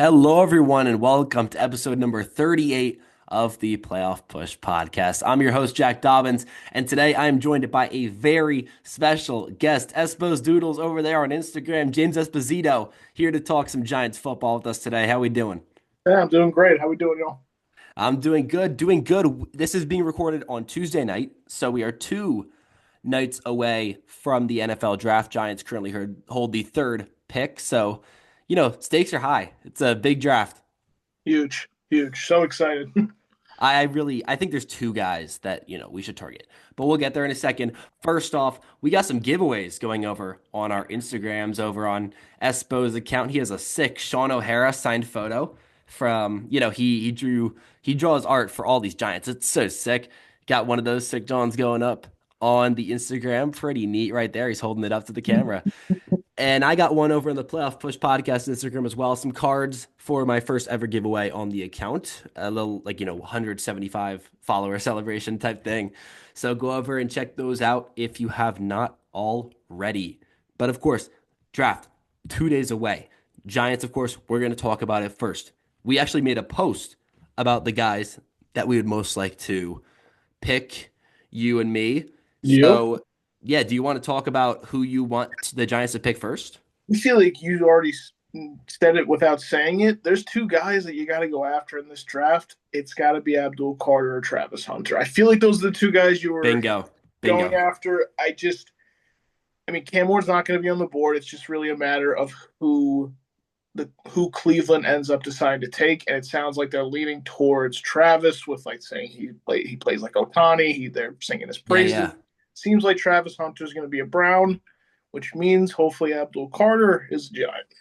Hello, everyone, and welcome to episode number 38 of the Playoff Push podcast. I'm your host, Jack Dobbins, and today I am joined by a very special guest, Espo's Doodles over there on Instagram, James Esposito, here to talk some Giants football with us today. How we doing? Yeah, I'm doing great. How we doing, y'all? I'm doing good, doing good. This is being recorded on Tuesday night, so we are 2 nights away from the NFL draft. Giants currently hold the third pick, so stakes are high. It's a big draft. Huge, huge. So excited. I think there's 2 guys that, we should target. But we'll get there in a second. First off, we got some giveaways going over on our Instagrams over on Espo's account. He has a sick Sean O'Hara signed photo from, he draws art for all these Giants. It's so sick. Got one of those sick Johns going up on the Instagram. Pretty neat right there. He's holding it up to the camera. And I got one over in the Playoff Push podcast Instagram as well. Some cards for my first ever giveaway on the account. A little 175 follower celebration type thing. So go over and check those out if you have not already. But of course, draft 2 days away. Giants, of course, we're going to talk about it first. We actually made a post about the guys that we would most like to pick, you and me. Yep. So yeah, do you want to talk about who you want the Giants to pick first? I feel like you already said it without saying it. There's two guys that you got to go after in this draft. It's got to be Abdul Carter or Travis Hunter. I feel like those are the two guys you were Bingo. going Bingo. after. I mean, Cam Ward's not going to be on the board. It's just really a matter of who Cleveland ends up deciding to take, and it sounds like they're leaning towards Travis with like saying he plays like Otani. They're singing his Yeah, praises. yeah. Seems like Travis Hunter is going to be a Brown, which means hopefully Abdul Carter is a Giant.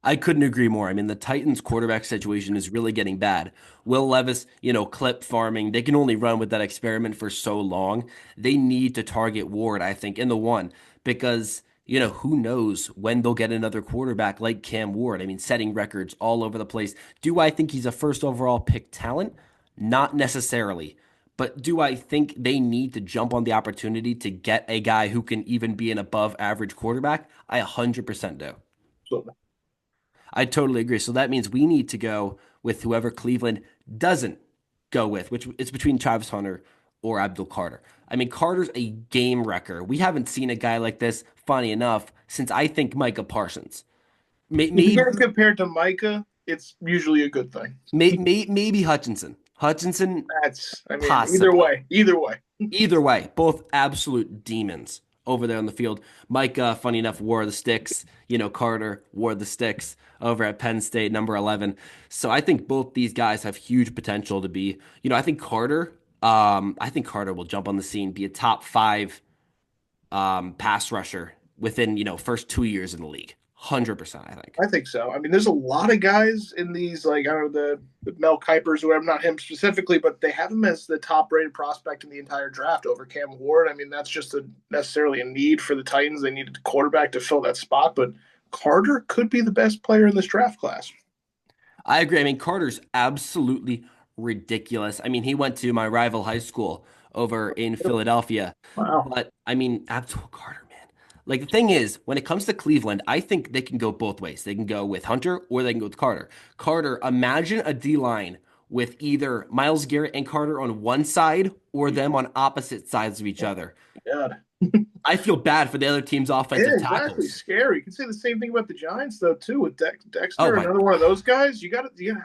I couldn't agree more. I mean, the Titans quarterback situation is really getting bad. Will Levis, clip farming, they can only run with that experiment for so long. They need to target Ward, I think, in the one because, who knows when they'll get another quarterback like Cam Ward. I mean, setting records all over the place. Do I think he's a first overall pick talent? Not necessarily. But do I think they need to jump on the opportunity to get a guy who can even be an above average quarterback? I 100% do. So I totally agree. So that means we need to go with whoever Cleveland doesn't go with, which it's between Travis Hunter or Abdul Carter. I mean, Carter's a game wrecker. We haven't seen a guy like this, funny enough, since I think Micah Parsons. if you Maybe, get compared to Micah, it's usually a good thing. maybe Hutchinson. Hutchinson, I mean, possibly. either way. Either way, both absolute demons over there on the field. Micah, funny enough, wore the sticks. Carter wore the sticks over at Penn State, number 11. So I think both these guys have huge potential to be, I think Carter will jump on the scene, be a top five pass rusher within, first 2 years in the league. 100%, I think. I think so. I mean, there's a lot of guys in these, like, I don't know, the Mel Kipers, or whatever, not him specifically, but they have him as the top rated prospect in the entire draft over Cam Ward. I mean, that's just necessarily a need for the Titans. They needed a quarterback to fill that spot, but Carter could be the best player in this draft class. I agree. I mean, Carter's absolutely ridiculous. I mean, he went to my rival high school over in Philadelphia. Wow. But I mean, Abdul Carter, man. Like the thing is, when it comes to Cleveland, I think they can go both ways. They can go with Hunter or they can go with Carter. Carter, imagine a D line with either Miles Garrett and Carter on one side or them on opposite sides of each other. God. I feel bad for the other team's offensive Yeah, exactly. tackles. Scary. You can say the same thing about the Giants, though, too, with Oh Dexter, my another one of those guys.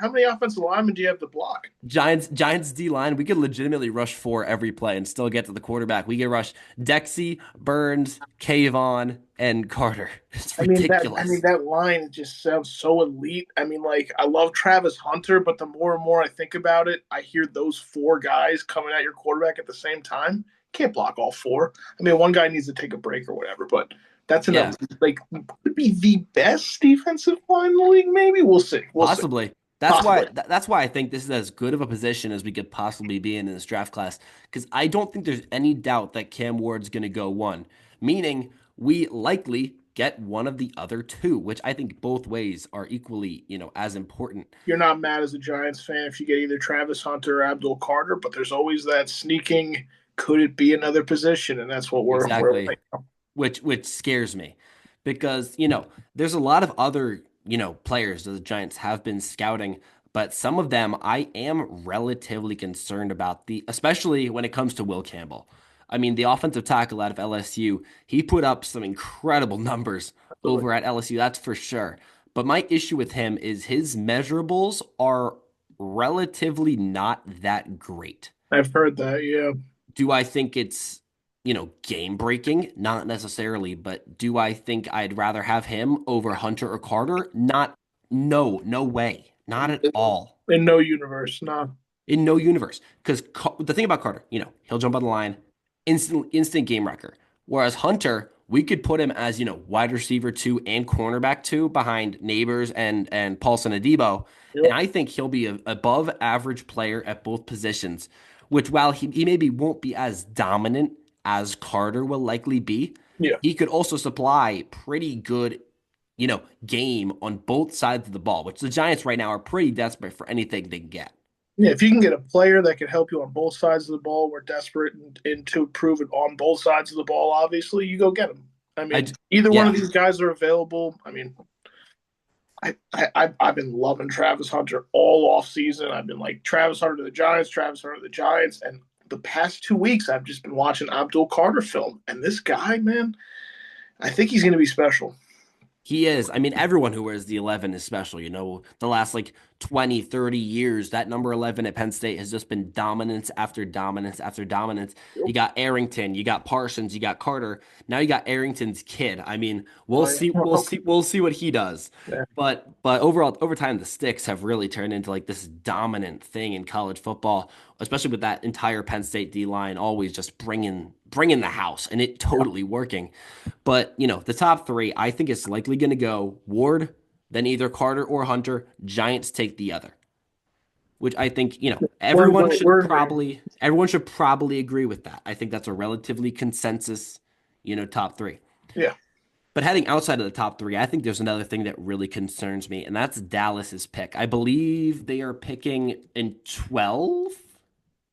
How many offensive linemen do you have to block? Giants D line, we could legitimately rush four every play and still get to the quarterback. We could rush Dexy, Burns, Kayvon, and Carter. It's I mean ridiculous. that line just sounds so elite. I mean, like I love Travis Hunter, but the more and more I think about it, I hear those four guys coming at your quarterback at the same time. Can't block all four. I mean, one guy needs to take a break or whatever, but that's an Yeah, elite, like could be the best defensive line in the league. Maybe we'll see. We'll see. possibly. Possibly. That's why I think this is as good of a position as we could possibly be in this draft class. Because I don't think there's any doubt that Cam Ward's going to go one, meaning we likely get one of the other two, which I think both ways are equally, as important. You're not mad as a Giants fan if you get either Travis Hunter or Abdul Carter, but there's always that sneaking. Could it be another position? And that's what we're Exactly. thinking. Which scares me because there's a lot of other players the Giants have been scouting, but some of them I am relatively concerned about especially when it comes to Will Campbell. I mean, the offensive tackle out of LSU, he put up some incredible numbers Absolutely. over at LSU, that's for sure. But my issue with him is his measurables are relatively not that great. I've heard that. Yeah. Do I think it's, game breaking? Not necessarily, but do I think I'd rather have him over Hunter or Carter? No, no way. Not at all. In no universe, no. In no universe. Because the thing about Carter, he'll jump on the line, instant game wrecker. Whereas Hunter, we could put him as, wide receiver two and cornerback two behind Neighbors and Paulson Adebo. And Yep. I think he'll be a above average player at both positions, which while he maybe won't be as dominant as Carter will likely be, Yeah. he could also supply pretty good, game on both sides of the ball, which the Giants right now are pretty desperate for anything they can get. Yeah, if you can get a player that can help you on both sides of the ball, we're desperate and to prove it on both sides of the ball. Obviously, you go get them. I I, mean, either one of yeah, these guys are available. I mean, I've been loving Travis Hunter all off season. I've been like Travis Hunter to the Giants, Travis Hunter to the Giants, and the past 2 weeks I've just been watching Abdul Carter film. And this guy, man, I think he's going to be special. he is. I mean, everyone who wears the 11 is special. The last like 20, 30 years, that number 11 at Penn State has just been dominance after dominance after dominance. You got Arrington, you got Parsons, you got Carter. Now you got Arrington's kid. I mean, we'll see, we'll see, we'll see what he does. Yeah. But overall, over time, the sticks have really turned into like this dominant thing in college football, especially with that entire Penn State D line always just bringing the house and it totally working. But, the top three, I think it's likely going to go Ward, then either Carter or Hunter. Giants take the other, which I think, everyone should probably agree with that. I think that's a relatively consensus, top three. Yeah, But heading outside of the top three, I think there's another thing that really concerns me, and that's Dallas's pick. I believe they are picking in 12,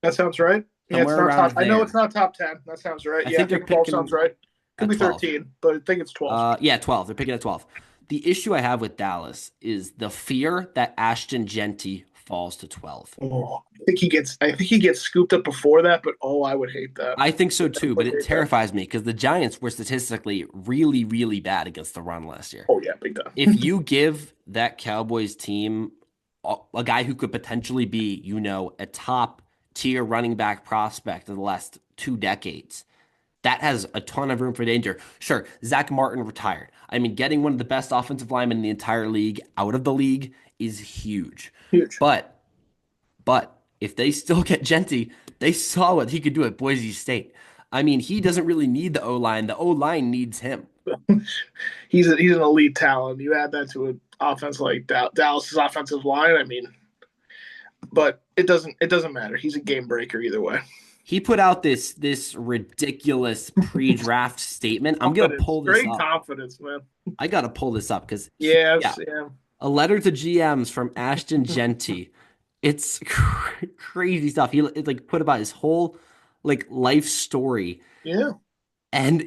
that sounds right. Yeah, it's somewhere not around top. I know it's there. not top 10. That sounds right. I Yeah, I think they're think 12 sounds picking right. Could at be 12. 13, but I think it's 12. Yeah, 12. They're picking at 12. The issue I have with Dallas is the fear that Ashton Genty falls to 12. Oh, I think he gets scooped up before that, but oh, I would hate that. I think so I too, but would it hate that. terrifies me because the Giants were statistically really, really bad against the run last year. Oh yeah, big If time. you give that Cowboys team a guy who could potentially be, a top tier running back prospect of the last 2 decades, that has a ton of room for danger. Sure, Zach Martin retired. I mean, getting one of the best offensive linemen in the entire league out of the league is huge. Huge. But if they still get Genty, they saw what he could do at Boise State. I mean, he doesn't really need the O line. The O line needs him. He's an elite talent. You add that to an offense like Dallas's offensive line. I mean, but it doesn't matter. He's a game breaker either way. He put out this ridiculous pre-draft statement. I'm gonna Confidence, pull this great up. confidence, man. I gotta pull this up because yeah, Yes, yeah, a letter to GMs from Ashton Genty. It's crazy stuff. He like put about his whole like life story. yeah. And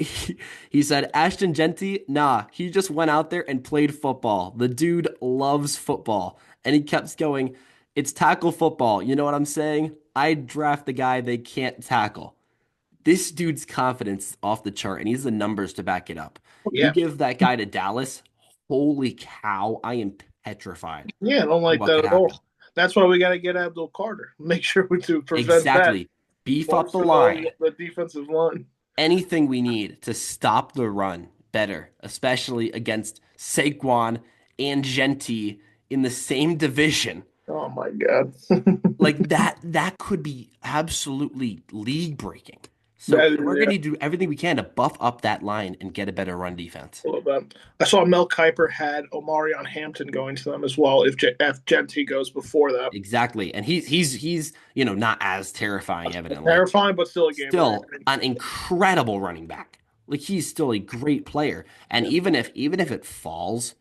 he said, Ashton Genty, nah, he just went out there and played football. The dude loves football. And he kept going, it's tackle football. You know what I'm saying? I'd draft the guy they can't tackle. This dude's confidence is off the chart, and he's the numbers to back it up. You Yeah, give that guy to Dallas, holy cow, I am petrified yeah. I don't of like what that could at happen. all. That's why we got to get Abdul Carter. Make sure we do prevent that. Exactly. Beef up Most the of line. the defensive line. Anything we need to stop the run better, especially against Saquon and Genty in the same division. Oh my god, Like that could be absolutely league breaking. So that is, we're yeah. going to do everything we can to buff up that line and get a better run defense. A little bit. I saw Mel Kiper had Omarion Hampton going to them as well. If Genty goes before that, Exactly. And he's not as terrifying evidently. terrifying, but still a game Still breaker. an incredible running back. Like he's still a great player. And Yeah. even if it falls,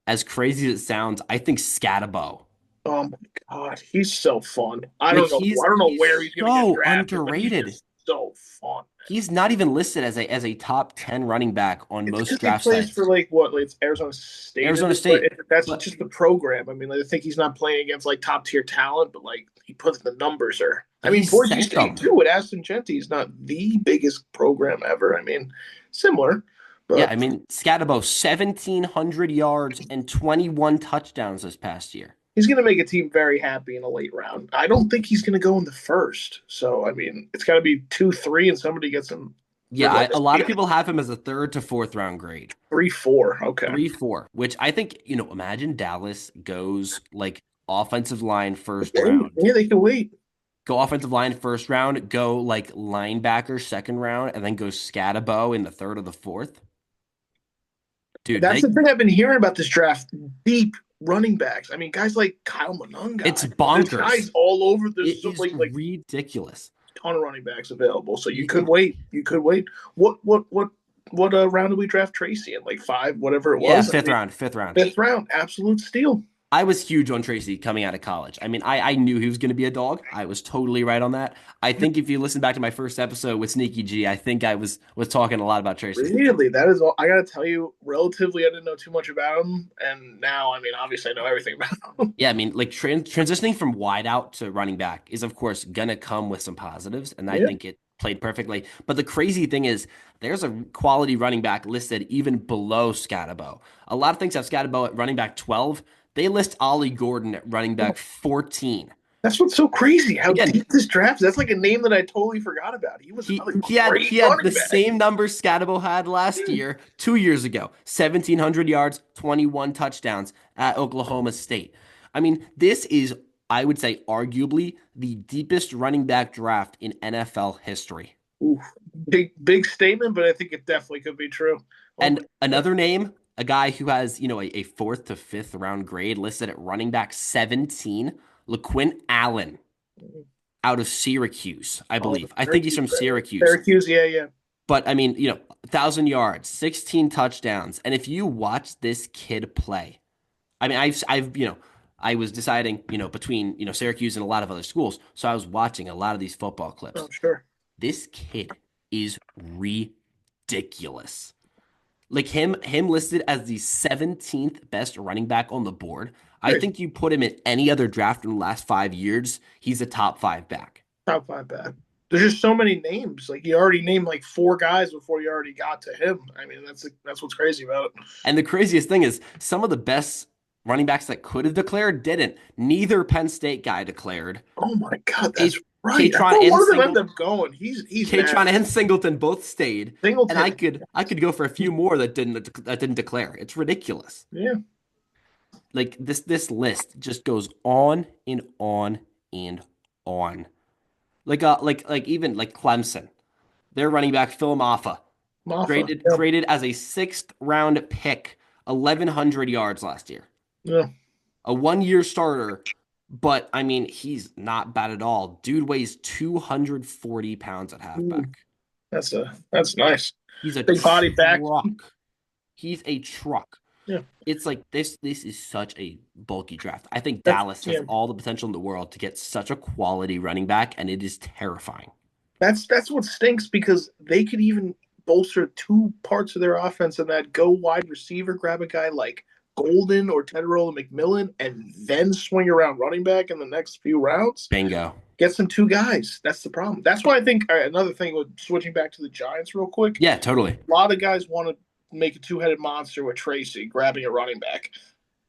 as crazy as it sounds, I think Scatabo. Oh my god, he's so fun. I Like don't know. he's I don't know he's where he's going to get so drafted, but he's underrated. just so fun. He's not even listed as a top 10 running back on It's most because he draft plays for sites. like what, like it's Arizona State, Arizona but State. that's But just the program. I mean, like, I think he's not playing against like top tier talent, but like he puts the numbers are. I mean, he Boise sent State them. too with Aston Genty is not the biggest program ever. I mean, similar, Yeah, but I mean, Scatabo, 1,700 yards and 21 touchdowns this past year. he's going to make a team very happy in a late round. I don't think he's going to go in the first. So I mean, it's got to be 2, 3, and somebody gets him for Yeah, like a lot of people have him as a third to fourth round grade. 3, 4. Okay, 3, 4, which I think, imagine Dallas goes like offensive line first okay. round, Yeah, they can wait. go offensive line first round, go like linebacker second round, and then go Scatabo in the third or the fourth. Dude, That's the thing I've been hearing about this draft. Deep running backs. I mean, guys like Kyle Monunga. it's I mean, there's bonkers. guys all over. There's It so, is like ridiculous. ton of running backs available. So you You could could, wait. You could wait. What round did we draft Tracy in? Like 5, whatever it yeah, was. I fifth mean, round, fifth round. fifth round, absolute steal. I was huge on Tracy coming out of college. I mean, I knew he was going to be a dog. I was totally right on that. I think if you listen back to my first episode with Sneaky G, I think I was talking a lot about Tracy. Really, that is all. I got to tell you, relatively, I didn't know too much about him, and now, I mean, obviously, I know everything about him. Yeah, I mean, like transitioning from wide out to running back is, of course, gonna come with some positives, and I Yeah, think it played perfectly. But the crazy thing is, there's a quality running back listed even below Scatabo. A lot of things have Scatabo at running back 12. They list Ollie Gordon at running back 14. that's what's so crazy. How Again, deep this draft is. That's like a name that I totally forgot about. He was he another he had great he had the running back. same numbers Scatabo had last year, 2 years ago, 1,700 yards, 21 touchdowns at Oklahoma State. I mean, this is, I would say, arguably the deepest running back draft in NFL history. Ooh, big statement, but I think it definitely could be true. Oh my And God. another name, a guy who has, a fourth to fifth round grade listed at running back 17, LaQuint Allen out of Syracuse, I Oh, believe. I think he's Syracuse, from right? Syracuse. Syracuse, yeah, yeah. But I mean, 1,000 yards, 16 touchdowns. And if you watch this kid play, I mean, I was deciding, between, Syracuse and a lot of other schools. So I was watching a lot of these football Oh, clips. sure. This kid is ridiculous. Like him listed as the 17th best running back on the board. I Great. think you put him in any other draft in the last 5 years, he's a top five back. Top 5 bad. There's just so many names. Like you already named like 4 guys before you already got to him. I mean, that's what's crazy about it. And the craziest thing is some of the best running backs that could have declared didn't. Neither Penn State guy declared. Oh my God, that's K- right. I Katron thought and one of them ended Singleton, up going. He's Katron nasty. and Singleton both stayed. And I Singleton. could I could go for a few more that didn't declare. It's ridiculous. Yeah. Like this list just goes on and on and on. Like even like Clemson, their running back Phil Maffa, Maffa. graded Yeah. graded as a sixth round pick, 1,100 yards last year. Yeah. A 1 year starter, but I mean he's not bad at all. Dude weighs 240 pounds at Ooh, halfback. that's nice. He's a Big body back. truck. He's a truck. Yeah. It's like this is such a bulky draft. I think That's Dallas has yeah. all the potential in the world to get such a quality running back, and it is terrifying. That's what stinks because they could even bolster 2 parts of their offense in that go wide receiver, grab a guy like Golden or Tedrola McMillan, and then swing around running back in the next few rounds. Bingo. Get some 2 guys. That's the problem. That's why I think another thing with switching back to the Giants real quick. Yeah, totally. A lot of guys want to make a 2-headed monster with Tracy grabbing a running back.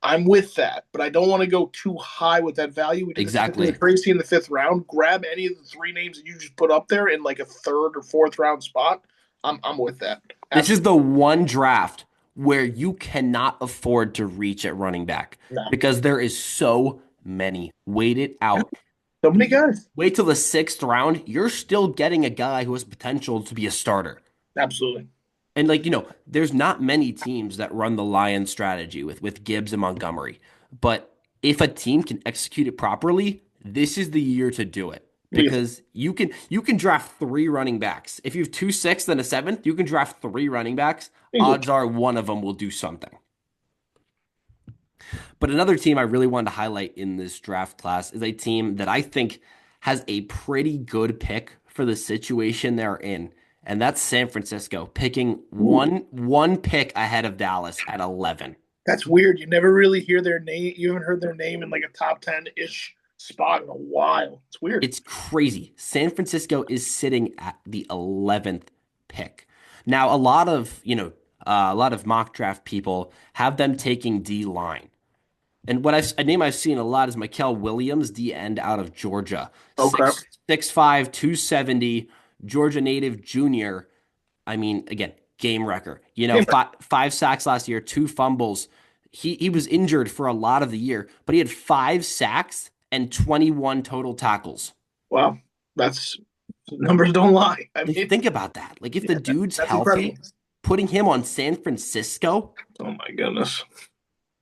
I'm with that, but I don't want to go too high with that value. We did the same thing with Exactly. Tracy in the 5th round. Grab any of the 3 names that you just put up there in like a 3rd or 4th round spot. I'm with that. This is Absolutely. the one draft where you cannot afford to reach at running back No. because there is so many. Wait it out. So many guys. Wait till the sixth round. You're still getting a guy who has potential to be a starter. Absolutely. And like, there's not many teams that run the Lions strategy with Gibbs and Montgomery. But if a team can execute it properly, this is the year to do it. Because you can draft 3 running backs. If you have 2 sixths and a seventh, you can draft 3 running backs. Odds are one of them will do something. But another team I really wanted to highlight in this draft class is a team that I think has a pretty good pick for the situation they're in. and that's San Francisco picking one pick ahead of Dallas at 11. That's weird. You never really hear their name. You haven't heard their name in like a top 10-ish spot in a while. It's weird. It's crazy. San Francisco is sitting at the 11th pick. Now, a lot of mock draft people have them taking D line. And a name I've seen a lot is Mykel Williams, D end out of Georgia. Okay. 6'5", 270, Georgia native junior. I mean, again, game wrecker. Five sacks last year, two fumbles. He was injured for a lot of the year, but he had 5 sacks and 21 total tackles. Wow. That's numbers don't lie. I Like, mean, think about that. Like, if the yeah, dude's that's incredible. healthy, putting him on San Francisco, Oh my goodness.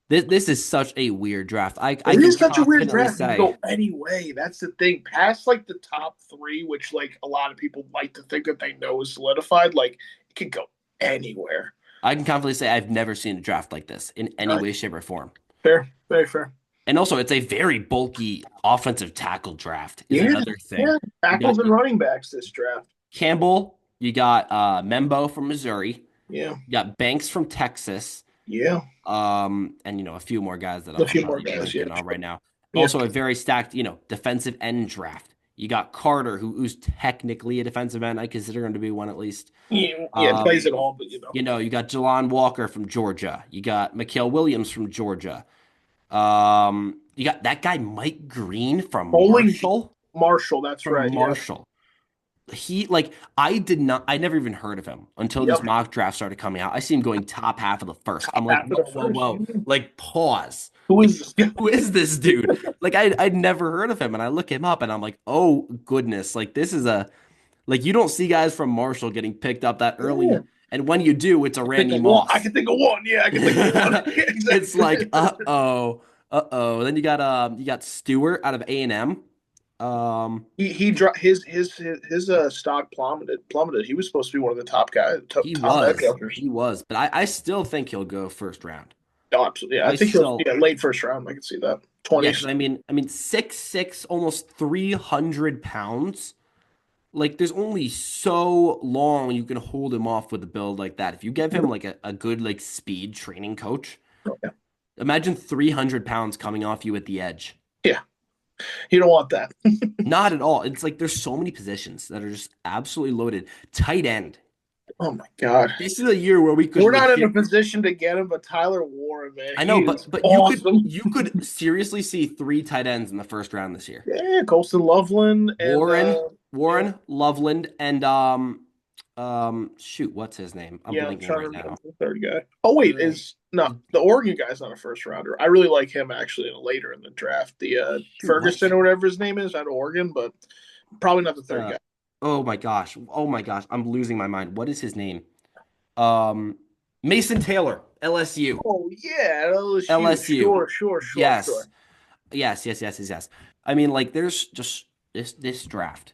this is such a weird draft. I It can is such a weird confidently draft. You can say go any way. That's the thing. Past like the top three, which like a lot of people like to think that they know is solidified, like it could go anywhere. I've never seen a draft like this in any Uh, way, shape, or form. Fair, very fair. And also, it's a very bulky offensive tackle draft is Yeah, another thing. yeah. You got Tackles and running backs this draft. Campbell, you got Membo from Missouri, Yeah, you got Banks from Texas, yeah. and a few more guys that A I'm few more not guys. Yeah, blanking on right now. yeah. Also, a very stacked, defensive end draft. You got Carter, who's technically a defensive end. I consider him to be one at least. Yeah, yeah, plays Um, it all, but you know. you got Jelon Walker from Georgia. You got Mykel Williams from Georgia. You got that guy Mike Green from Bowling Marshall. Marshall, that's From right. Yeah. Marshall. I never even heard of him until this Yep. mock draft started coming out. I see him going top half of the first. I'm Top like, half of whoa, the whoa, first. whoa. Like, pause. Who Like, is this guy? who is this dude? Like, I'd never heard of him. And I look him up and I'm like, oh, goodness. Like, like, you don't see guys from Marshall getting picked up that Yeah. early. And when you do, it's a Think Randy of one. I Moss. can think of one. Yeah, I can think of one. Yeah, It's like, exactly. Then you got Stewart out of A&M. Um, He dropped his stock plummeted. He was supposed to be one of the top guys, he top edge was. rushers. He was. But I still think he'll go first round. Oh, absolutely. Yeah, I I think he'll still, yeah late first round. I can see that yeah, because 20s. I mean, 6'6", almost 300 pounds. Like, there's only so long you can hold him off with a build like that. If you give him like a good like speed training coach, Yeah, imagine 300 pounds coming off you at the edge. yeah. You don't want that. Not at all. It's like there's so many positions that are just absolutely loaded. Tight end. Oh my god. This is a year where we could We're not in a legit. position to get him, but Tyler Warren, man, I he know, is but awesome. you could seriously see 3 tight ends in the first round this year. Yeah, Colston Loveland and Warren, yeah, Loveland, and shoot, what's his name? I'm yeah. I'm blanking trying to right remember now. the third guy. Oh wait, The, is no the Oregon guy's not a first rounder. I really like him actually later in the draft. The shoot, Ferguson or whatever his name is out of Oregon, but probably not the third uh, guy. oh my gosh, I'm losing my mind. What is his name? Um, Mason Taylor, LSU, Oh yeah, LSU. LSU. Sure. Yes, yes. I mean, like, there's just this draft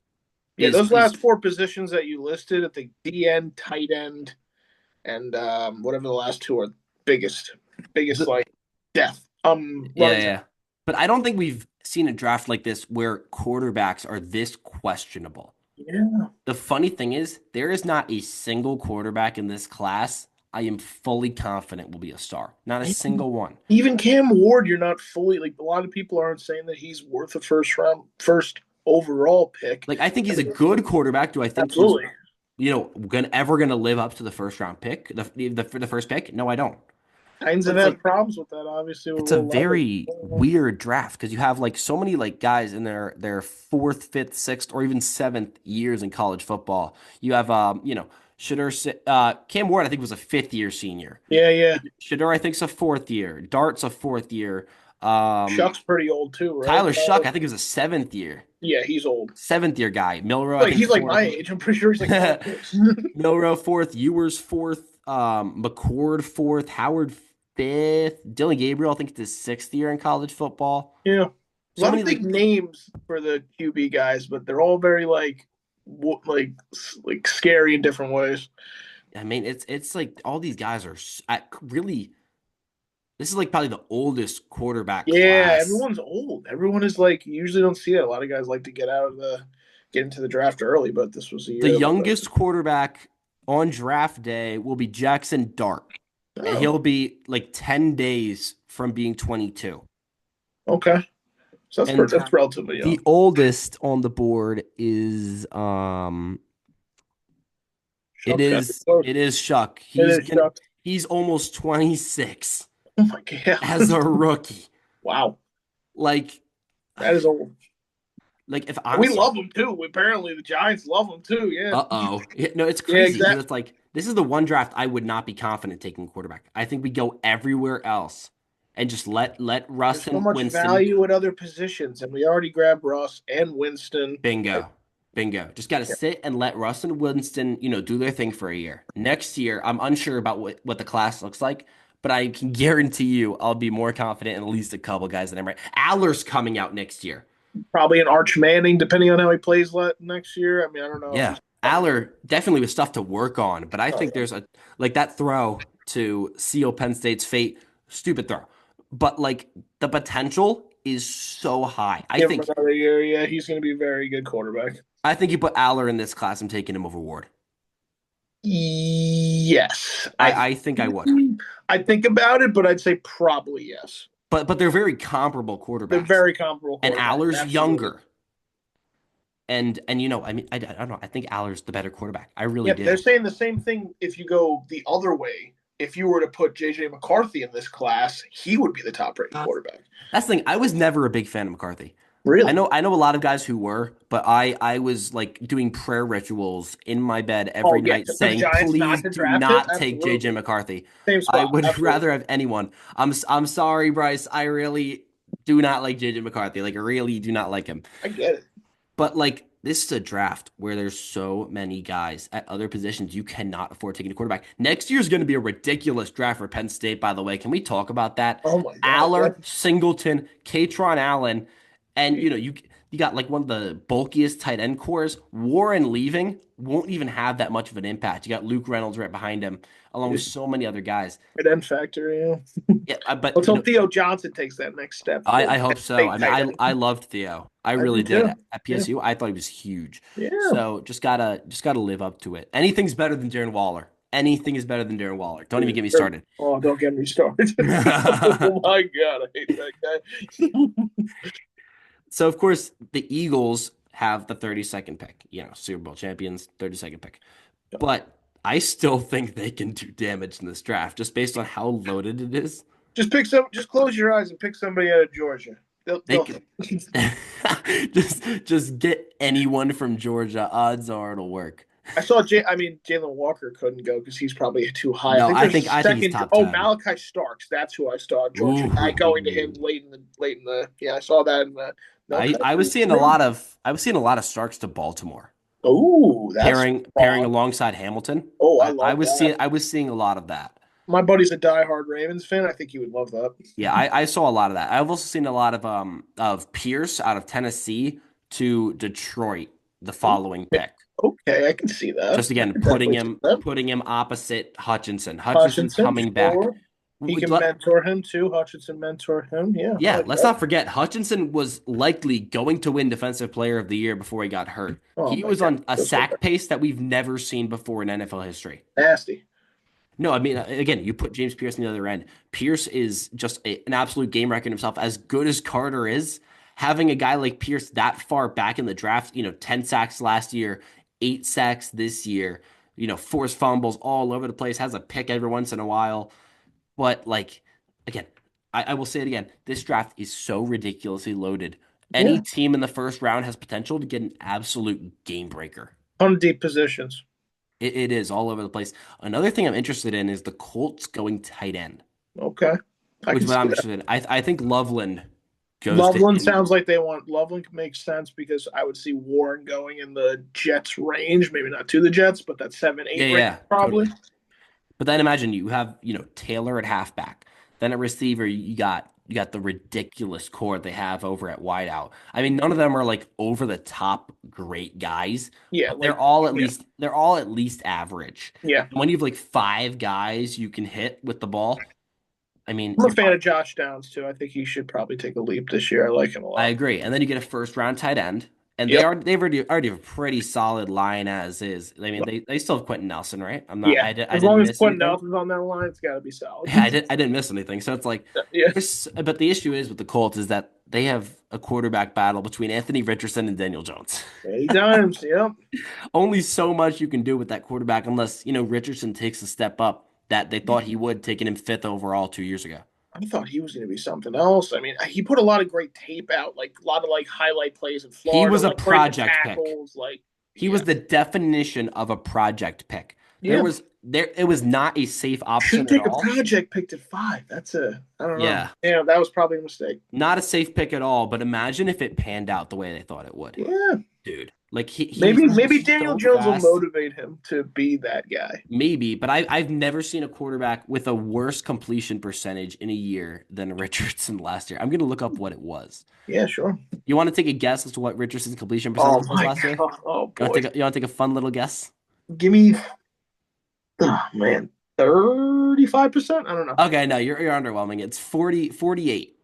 Yeah, those is last four positions that you listed at the D end, tight end, and whatever the last two are biggest the, like death. yeah, Running. yeah. But I don't think we've seen a draft like this where quarterbacks are this questionable. Yeah. The funny thing is, there is not a single quarterback in this class I am fully confident will be a star. Not a single one. Even Cam Ward, you're not fully like a lot of people aren't saying that he's worth a first overall pick. Like, I think he's a good quarterback. Do I think he's, Absolutely. ever gonna live up to the first round pick, the first pick? No, I don't. Hines But have it's had like problems with that, obviously, with it's a Will Levis. very weird draft because you have like so many like guys in their fourth, fifth, sixth, or even seventh years in college football. You have Cam Ward, I think, was a fifth year senior. Yeah, yeah. Shador, I think, is a fourth year. Dart's a fourth year. Um, Shuck's pretty old too, right? Tyler Shuck, I think, is a seventh year. Yeah, he's old. Seventh year guy. Milrow, I Like think, he's like fourth. my age. I'm pretty sure he's like 26. Milrow fourth. Ewers fourth. McCord fourth. Howard fifth. Dylan Gabriel, I think, it's his sixth year in college football. Yeah. A So lot many of big like names for the QB guys, but they're all very like scary in different ways. I mean, it's like all these guys are really. This is like probably the oldest quarterback Yeah, class. everyone's old. Everyone is like you usually don't see it. A lot of guys like to get out of the get into the draft early, but this was a The year that was youngest quarterback on draft day will be Jackson Dart, and oh, he'll be like 10 days from being 22. okay. So And that's relatively the young. oldest on the board is Chuck's got to be close. it is Shuck. It is Chuck. He's almost 26 Oh my god! as a rookie. Wow, Like that is old. if We honestly, love him too. Apparently, the Giants love him too. Yeah, uh-oh. No, it's yeah, crazy because exactly. it's like this is the one draft I would not be confident taking quarterback. I think we go everywhere else and just let Russ There's so and much Winston. value at other positions, and we already grabbed Russ and Winston. Bingo. Bingo. Just got to Yeah, sit and let Russ and Winston, do their thing for a year. Next year, I'm unsure about what the class looks like, but I can guarantee you I'll be more confident in at least a couple guys than I'm right. Aller's coming out next year. probably an Arch Manning, depending on how he plays next year. I mean, I don't know if Yeah. he's coming. Aller definitely with stuff to work on, but I Oh think yeah, there's a like that throw to seal Penn State's fate, stupid throw. But like the potential is so high. give him another year. Yeah, he's going to be a very good quarterback. I think you put Aller in this class, I'm taking him over Ward. Yes, I think I would. I think about it, but I'd say probably yes. But they're very comparable They're quarterbacks. very comparable And quarterbacks. Aller's Absolutely. younger. And I mean, I don't know. I think Aller's the better quarterback. I really Yep, they're do. saying the same thing if you go the other way. If you were to put JJ McCarthy in this class, he would be the top rated quarterback. That's the thing. I was never a big fan of McCarthy. Really? I know a lot of guys who were, but I was like doing prayer rituals in my bed Oh every yeah, night for the saying, Giants not please to do draft him? not take JJ Absolutely. McCarthy. Same I spot. would Absolutely. rather have anyone. I'm sorry, Bryce. I really do not like JJ McCarthy. Like I really do not like him. I get it. But like this is a draft where there's so many guys at other positions you cannot afford taking a quarterback. Next year's going to be a ridiculous draft for Penn State, by the way. Can we talk about that? Oh my God. Aller, Yep. Singleton, Katron Allen, and you got like one of the bulkiest tight end cores. Warren leaving won't even have that much of an impact. You got Luke Reynolds right behind him, along with so many other guys. Right end factor, yeah. Yeah, but Let's hope Theo Johnson takes that next step for I hope so. state I mean, tight I end. loved Theo. I I do really did too. at Yeah. PSU. I thought he was huge. Yeah. So just gotta live up to it. Anything's better than Darren Waller. Anything is better than Darren Waller. Don't even get me started. Oh, don't get me started. Oh my God, I hate that guy. So of course the Eagles have the 32nd pick. Super Bowl champions, 32nd pick. But I still think they can do damage in this draft just based on how loaded it is. Just close your eyes and pick somebody out of Georgia. They They'll could just get anyone from Georgia. Odds are it'll work. I mean, Jalen Walker couldn't go because he's probably too high. I No, think there's a I think he's second. top Oh, 10. Malachi Starks. That's who I saw. Georgia guy going to him Ooh. late in the. Yeah, I saw that in the. Okay. I was seeing a lot of Starks to Baltimore Oh, that's pairing fun. alongside Hamilton. Oh, I I love was that. seeing a lot of that. My buddy's a diehard Ravens fan. I think he would love that. Yeah, I saw a lot of that. I've also seen a lot of Pierce out of Tennessee to Detroit the following Okay, pick. okay, I can see that. Just I again can definitely see that. putting him opposite Hutchinson. Hutchinson's Hutchinson, coming back. sure. He can mentor him too. Hutchinson mentor him. Yeah, I Yeah, like let's that. not forget Hutchinson was likely going to win Defensive Player of the Year before he got hurt. Oh He my was God, on a that's so bad. sack pace that we've never seen before in NFL history. Nasty. No, I mean, again, you put James Pierce on the other end. Pierce is just an absolute game record himself. As good as Carter is, having a guy like Pierce that far back in the draft, 10 sacks last year, 8 sacks this year, forced fumbles all over the place, has a pick every once in a while. But, like, again, I will say it again. This draft is so ridiculously loaded. Any Yeah, team in the first round has potential to get an absolute game breaker. ton of deep positions. It is all over the place. Another thing I'm interested in is the Colts going tight end, Okay, I which can is what see I'm that. interested in. I think Loveland goes to Loveland Indy. sounds like they want Loveland makes sense because I would see Warren going in the Jets range, maybe not to the Jets, but that seven, Yeah, eight range yeah, probably. totally. But then imagine you have, Taylor at halfback. Then at receiver, you got the ridiculous core they have over at wideout. I mean, none of them are like over the top great guys, Yeah, but like yeah, they're all at least average. yeah. And when you have like five guys you can hit with the ball, I mean, I'm a fan of Josh Downs too. I think he should probably take a leap this year. I like him a I lot. agree. And then you get a first round tight end. And Yep. they've already have a pretty solid line as is. I mean, they still have Quentin Nelson, right? Yeah. I As didn't long as miss Quentin anything. Nelson's on that line, it's got to be solid. Yeah, I didn't miss anything. So it's like Yeah. but the issue is with the Colts is that they have a quarterback battle between Anthony Richardson and Daniel Jones. Many times. Yep. Only so much you can do with that quarterback unless, Richardson takes a step up that they thought he would, taking him fifth overall 2 years ago. I thought he was going to be something else. I mean, he put a lot of great tape out, like a lot of like highlight plays in He Florida, was a like breaking project pick. tackles. Like, He yeah, was the definition of a project pick. yeah. It was not a safe option Shouldn't at take a all. project picked at 5. That's I don't know. Yeah, Yeah, that was probably a mistake. not a safe pick at all, but imagine if it panned out the way they thought it would. Yeah, Dude, like maybe he's Daniel so Jones will fast. motivate him to be that guy. Maybe, but I've never seen a quarterback with a worse completion percentage in a year than Richardson last year. I'm gonna look up what it was. Yeah, sure. You want to take a guess as to what Richardson's completion Oh percentage was my last year? god. Oh boy. You want to take a fun little guess? Give me. Oh man, 35%. I don't know. Okay, no, you're underwhelming. It's 48, Okay, 48.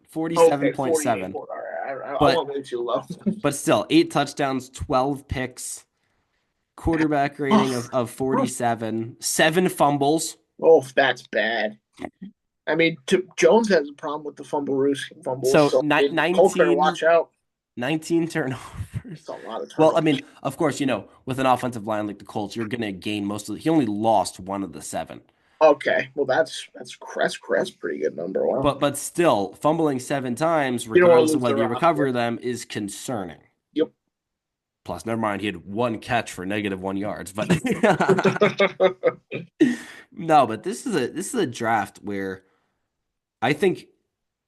47.7. All right, I But won't go too low. but still, 8 touchdowns, 12 picks, quarterback rating Oh, of 47, 7 fumbles. oh, that's bad. I mean, Jones has a problem with the fumbles, So so Colts better 19 watch out. 19 turnovers. It's a lot of Well, I turnovers. mean, of course, with an offensive line like the Colts, you're going to gain most of he only lost one of the seven. Okay, well that's pretty good number. Wow. But still, fumbling 7 times, You don't want to regardless of lose the whether you roster. recover them, is concerning. Yep. Plus, never mind, he had one catch for -1 yards. But no, but this is a draft where I think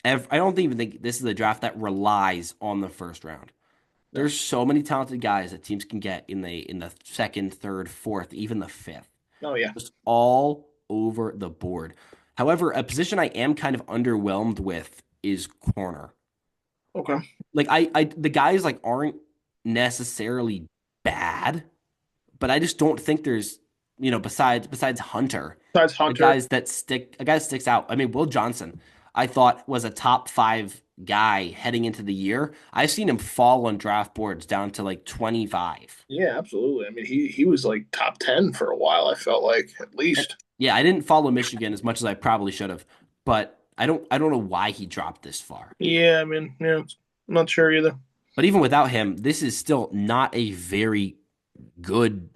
I don't even think this is a draft that relies on the first round. No. There's so many talented guys that teams can get in the second, third, fourth, even the fifth. Oh yeah. Just all over the board. However, a position I am kind of underwhelmed with is corner. Okay. Like the guys like aren't necessarily bad, but I just don't think there's, besides Hunter, Besides Hunter. a guy that sticks out. I mean, Will Johnson, I thought was a top five guy heading into the year. I've seen him fall on draft boards down to like 25. Yeah, absolutely. I mean, he was like top 10 for a while. I felt like at And least. yeah, I didn't follow Michigan as much as I probably should have, but I don't know why he dropped this far. Yeah, I mean, yeah, I'm not sure either. But even without him, this is still not a very good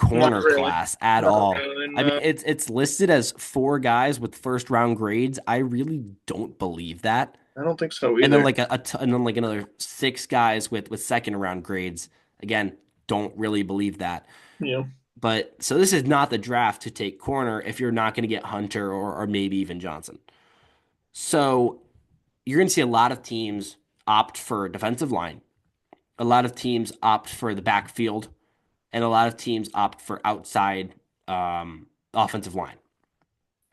Not corner really. class at Not all. really. I mean, No, it's listed as four guys with first round grades. I really don't believe that. I don't think so And then either. and then like another six guys with second round grades. Again, don't really believe that. You know, But so this is not the draft to take corner if you're not going to get Hunter or maybe even Johnson. So you're going to see a lot of teams opt for defensive line. A lot of teams opt for the backfield, and a lot of teams opt for outside offensive line,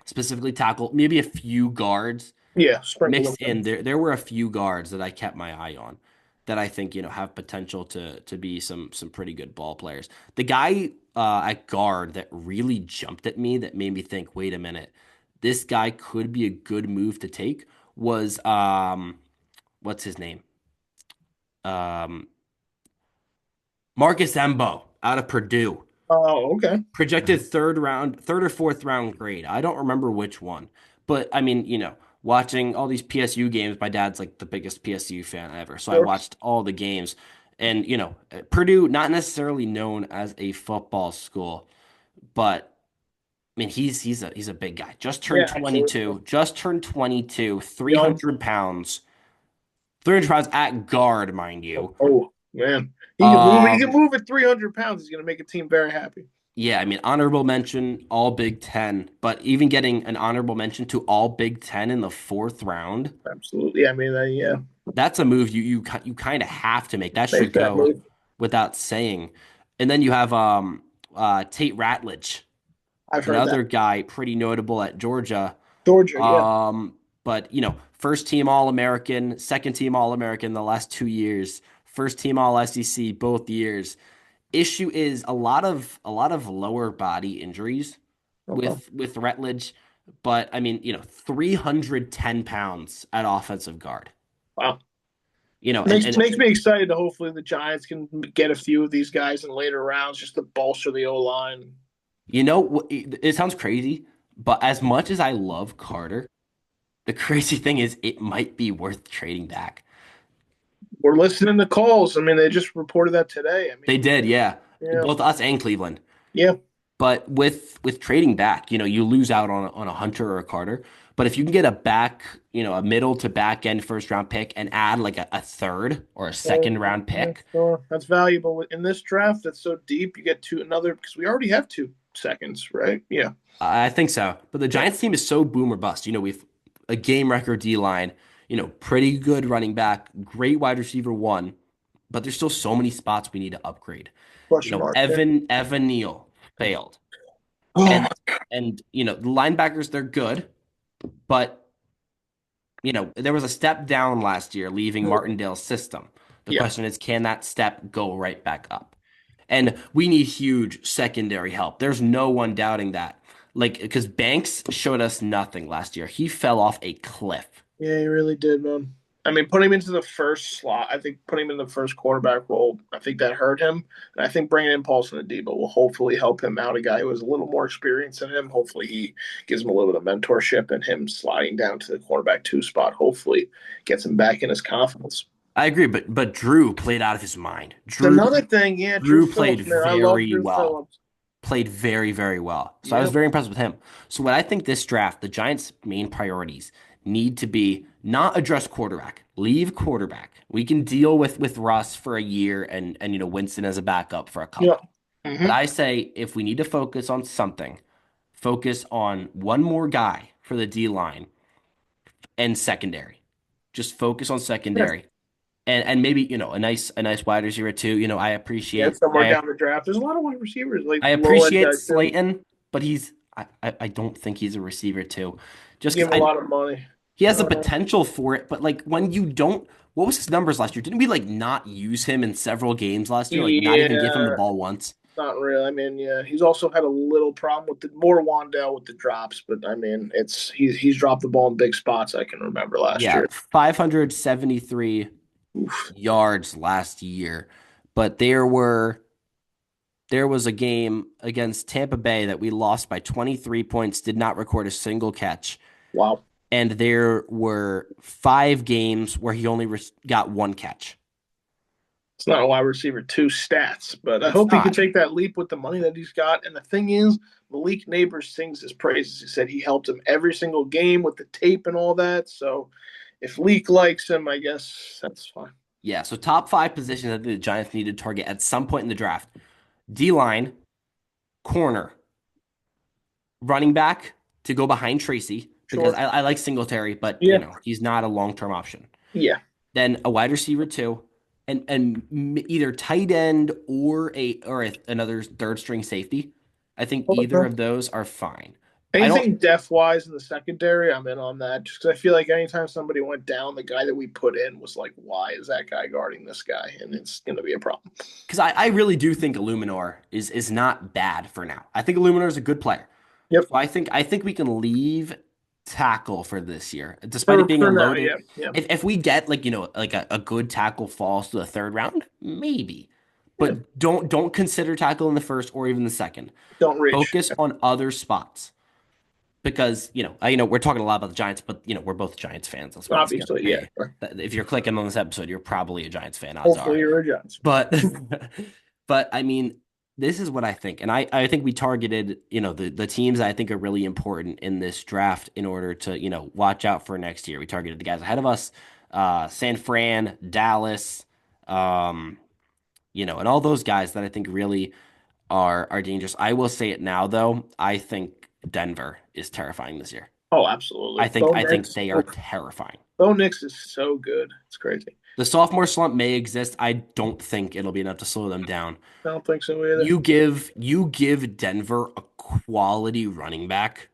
specifically tackle, maybe a few guards yeah, sprinkle them mixed in. in. There were a few guards that I kept my eye on that I think have potential to be some pretty good ball players. The guy at guard that really jumped at me that made me think, wait a minute, this guy could be a good move to take was what's his name? Um, Marcus Embo out of Purdue. Oh, okay. Projected third or fourth round grade. I don't remember which one. But I mean, watching all these PSU games, my dad's like the biggest PSU fan ever. So I Sure. watched all the games. And, Purdue, not necessarily known as a football school, but I mean, he's a big guy. Yeah, absolutely. Just turned 22, Young. 300 pounds at guard, mind you. Oh man, he can move. He can Um, move at 300 pounds. He's going to make a team very happy. Yeah, I mean, honorable mention, all Big Ten, but even getting an honorable mention to all Big Ten in the fourth round, Absolutely. I mean, yeah, that's a move you kind of have to make. That should make that go move. without saying. And then you have Tate Ratledge, I've heard that. another guy pretty notable at Georgia. Georgia, yeah. But first team All American, second team All American the last 2 years, first team All SEC both years. Issue is a lot of lower body injuries Okay. with Rutledge, but I mean, 310 pounds at offensive guard. Wow. You know, Makes me excited to hopefully the Giants can get a few of these guys in later rounds just to bolster the O line. it sounds crazy, but as much as I love Carter, the crazy thing is it might be worth trading back. We're listening to calls. I mean, they just reported that today. I They mean, did, yeah, yeah, both us and Cleveland. yeah, But with trading back, you lose out on a Hunter or a Carter. But if you can get a back, a middle to back end first round pick and add like a third or a second round yeah, pick, sure. That's valuable in this draft. That's so deep. You get two another because we already have 2 seconds, right? Yeah, I think so. But the yeah, Giants team is so boom or bust. We've a game record D line, pretty good running back, great wide receiver one, but there's still so many spots we need to upgrade. question mark. Yeah. Evan Neal failed. Oh, And the linebackers, they're good, but there was a step down last year leaving Martindale's system. The yeah, question is, can that step go right back up? And we need huge secondary help. There's no one doubting that. Like, because Banks showed us nothing last year. He fell off a cliff. yeah, he really did, man. I mean, putting him into the first slot, I think putting him in the first quarterback role, I think that hurt him. And I think bringing in Paulson and Debo will hopefully help him out. A guy who has a little more experience than him. Hopefully, he gives him a little bit of mentorship, and him sliding down to the quarterback 2 spot. Hopefully, gets him back in his confidence. I agree, but Drew played out of his mind. Another thing, yeah, Drew Drew played Phillips, man, I love very Drew well. Phillips. Played very, very well. So I was Yep, very impressed with him. So what I think this draft, the Giants' main priorities need to be not address quarterback, leave quarterback. We can deal with Russ for a year and Winston as a backup for a yep. couple. But Mm-hmm. I say if we need to focus on something, focus on one more guy for the D line and secondary. Just focus on Yeah, secondary. And maybe, a nice wide receiver too. yeah, somewhere down the draft. There's a lot of wide receivers, like I low end appreciate guys too. Slayton, but I don't think he's a receiver too. Just Give because him a I lot of money. he has the Uh, potential for it, but like when you don't, what was his numbers last year? Didn't we like not use him in several games last year? Like not even give him the yeah, ball once? not really. I mean, yeah, he's also had a little problem with the more Wandell with the drops, but I mean, he's dropped the ball in big spots. I can remember last Yeah, year. 573 Oof. yards last year, but there was a game against Tampa Bay that we lost by 23 points, did not record a single catch. Wow, And there were 5 games where he only got one catch. it's not a wide receiver 2 stats, but I It's hope he can not. take that leap with the money that he's got. And the thing is, Malik Neighbors sings his praises. He said he helped him every single game with the tape and all that. So if Leak likes him, I guess that's fine. Yeah, so top 5 positions that the Giants need to target at some point in the draft. D line, corner, running back to go behind Tracy because Sure. I like Singletary, but Yeah. he's not a long-term option. Yeah. Then a wide receiver too, and either tight end another third string safety. I think either of those are fine. I don't Anything depth wise in the secondary, I'm in on that. Just because I feel like anytime somebody went down, the guy that we put in was like, why is that guy guarding this guy? And it's going to be a problem. because I really do think Illuminor is not bad for now. I think Illuminor is a good player. Yep. So I think we can leave tackle for this year, despite it being a For now, loaded. yeah. Yeah. If we get like a good tackle falls to the third round, maybe. Yeah. But don't consider tackle in the first or even the second. Don't reach. Focus on other spots because I we're talking a lot about the Giants, but we're both Giants fans. That's gonna Obviously, yeah. be if you're clicking on this episode, you're probably a Giants fan. Odds Hopefully, are. you're a Giants fan. But but I mean, this is what I think. And I think we targeted, the teams I think are really important in this draft in order to, watch out for next year. We targeted the guys ahead of us, San Fran, Dallas, um, and all those guys that I think really are dangerous. I will say it now though. I think Denver is terrifying this year. Oh, I absolutely. think I think they are terrifying. Bo Nix is so good. It's crazy. The sophomore slump may exist. I don't think it'll be enough to slow them down. I don't think so either. You give Denver a quality running back,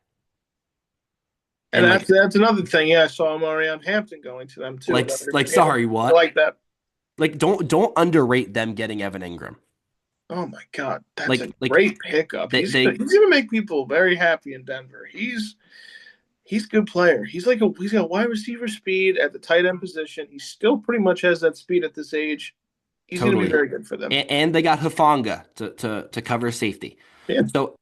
And and like that's another thing. Yeah, I saw Marion Hampton going to them too. like Another, like yeah, sorry, I what? like that. Like don't underrate them getting Evan Ingram. Oh my God, that's a Like great pickup. they He's gonna make people very happy in Denver. He's a good player. He's got wide receiver speed at the tight end position. He still pretty much has that speed at this age. He's going to be Totally. very good for them. And they got Hufanga to cover safety. Yeah, So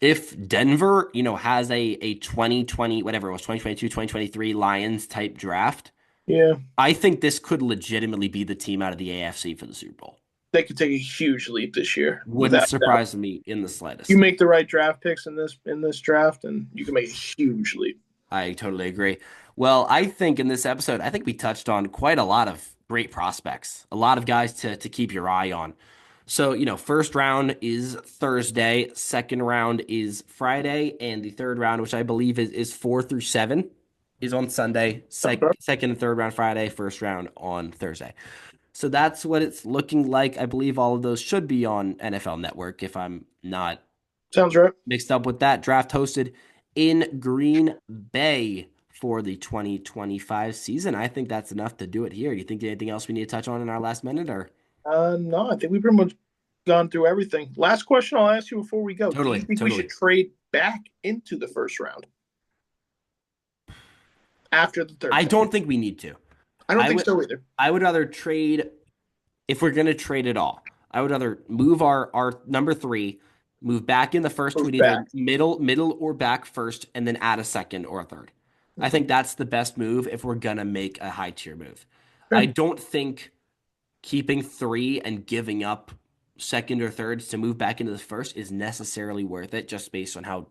if Denver, has a 2020, whatever it was, 2022, 2023 Lions type draft, yeah. I think this could legitimately be the team out of the AFC for the Super Bowl. They could take a huge leap this year, Wouldn't without a doubt. surprise me in the You slightest. make the right draft picks in this draft, and you can make a huge leap. I totally agree. Well, I think in this episode, I think we touched on quite a lot of great prospects, a lot of guys to keep your eye on. So, first round is Thursday, second round is Friday, and the third round, which I believe is 4 through 7, is on Sunday. Second and third round Friday, first round on Thursday. So that's what it's looking like. I believe all of those should be on NFL Network if I'm not Sounds right. mixed up with that. Draft hosted in Green Bay for the 2025 season. I think that's enough to do it here. Do you think anything else we need to touch on in our last minute or? No, I think we've pretty much gone through everything. Last question I'll ask you before we go. Do you Totally, think we should totally. trade back into the first round after the third I pick? don't think we need to. I don't I think would so either. I would rather trade if we're gonna trade it all. I would rather move our number three, move back in the first to Move an either back. middle or back first, and then add a second or a third. I think that's the best move if we're gonna make a high tier move. I Sure. don't think keeping three and giving up second or thirds to move back into the first is necessarily worth it just based on how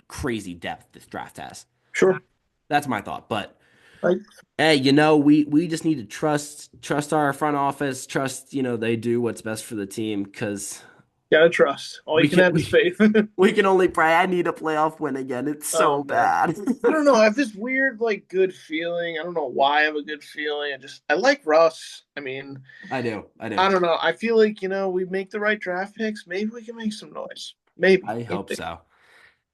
crazy depth this draft has. Sure. That's my thought. But I hey, we just need to trust our front office, trust, they do what's best for the team because gotta trust. All we you can can have is we faith. we can only pray. I need a playoff win again. It's Oh so man. bad. I don't know. I have this weird, good feeling. I don't know why I have a good feeling. I like Russ. I mean, I do. I do. I don't know. I feel like, we make the right draft picks. Maybe we can make some noise. Maybe. I hope so.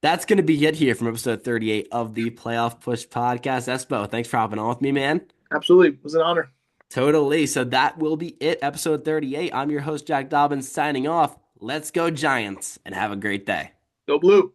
That's going to be it here from episode 38 of the Playoff Push podcast. Espo, thanks for hopping on with me, man. Absolutely. It was an honor. Totally. So that will be it, episode 38. I'm your host, Jack Dobbins, signing off. Let's go, Giants, and have a great day. Go blue.